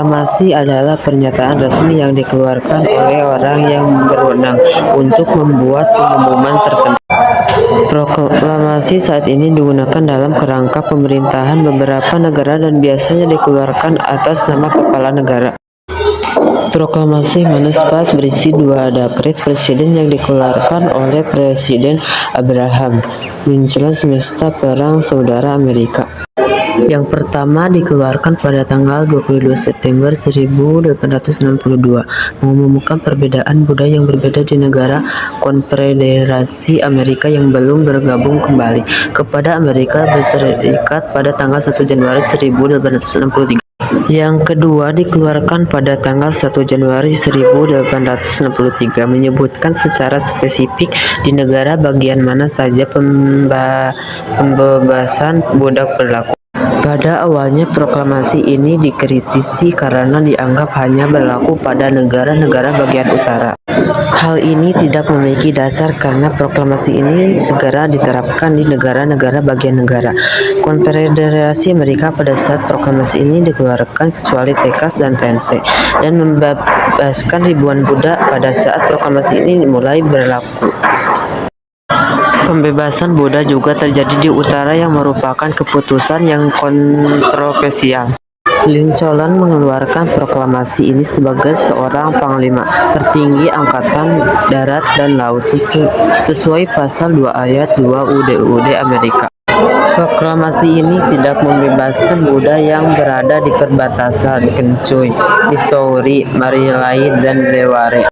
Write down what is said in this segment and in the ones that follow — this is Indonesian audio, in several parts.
Proklamasi adalah pernyataan resmi yang dikeluarkan oleh orang yang berwenang untuk membuat pengumuman tertentu. Proklamasi saat ini digunakan dalam kerangka pemerintahan beberapa negara dan biasanya dikeluarkan atas nama kepala negara. Proklamasi Manaspas berisi 2 dekret presiden yang dikeluarkan oleh Presiden Abraham Lincoln semasa Perang Saudara Amerika. Yang pertama dikeluarkan pada tanggal 22 September 1862, mengumumkan perbedaan budaya yang berbeda di negara Konfederasi Amerika yang belum bergabung kembali kepada Amerika Serikat pada tanggal 1 Januari 1863. Yang kedua dikeluarkan pada tanggal 1 Januari 1863, menyebutkan secara spesifik di negara bagian mana saja pembebasan budak berlaku. Pada awalnya proklamasi ini dikritisi karena dianggap hanya berlaku pada negara-negara bagian utara. Hal ini tidak memiliki dasar karena proklamasi ini segera diterapkan di negara-negara bagian negara Konfederasi Amerika pada saat proklamasi ini dikeluarkan, kecuali Texas dan Tennessee, dan membebaskan ribuan budak pada saat proklamasi ini mulai berlaku. Pembebasan budak juga terjadi di utara yang merupakan keputusan yang kontroversial. Lincoln mengeluarkan proklamasi ini sebagai seorang panglima tertinggi Angkatan Darat dan Laut sesuai pasal 2 ayat 2 UUD Amerika. Proklamasi ini tidak membebaskan budak yang berada di perbatasan Kentucky, Missouri, Maryland, dan Delaware.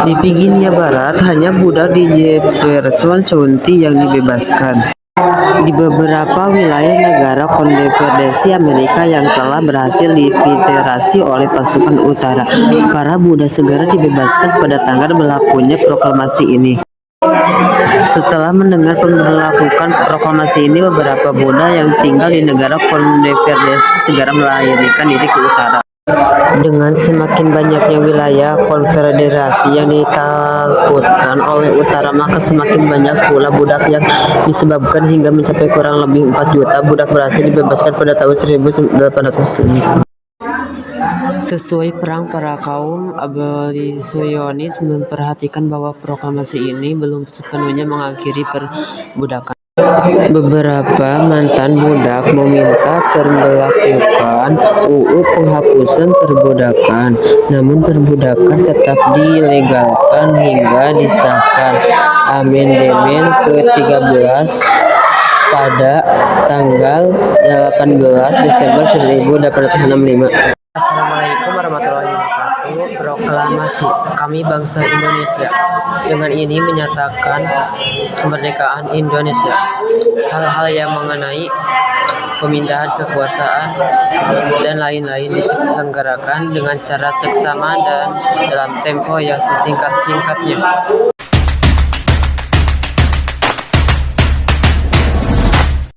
Di Virginia Barat, hanya budak di Jefferson County yang dibebaskan. Di beberapa wilayah negara Konfederasi Amerika yang telah berhasil difiltrasi oleh pasukan utara, para budak segera dibebaskan pada tanggal berlakunya proklamasi ini. Setelah mendengar pemberlakuan proklamasi ini, beberapa budak yang tinggal di negara Konfederasi segera melarikan diri ke utara. Dengan semakin banyaknya wilayah konfederasi yang ditakutkan oleh utara, maka semakin banyak pula budak yang disebabkan hingga mencapai kurang lebih 4 juta budak berhasil dibebaskan pada tahun 1890. Sesuai perang, para kaum abolisionis memperhatikan bahwa proklamasi ini belum sepenuhnya mengakhiri perbudakan. Beberapa mantan budak meminta pemberlakuan UU penghapusan perbudakan, namun perbudakan tetap dilegalkan hingga disahkan amandemen ke-13 pada tanggal 18 Desember 1865. Assalamualaikum warahmatullahi wabarakatuh. Proklamasi Kami Bangsa Indonesia dengan ini menyatakan kemerdekaan Indonesia. Hal-hal yang mengenai pemindahan kekuasaan dan lain-lain diselenggarakan dengan cara seksama dan dalam tempo yang sesingkat-singkatnya.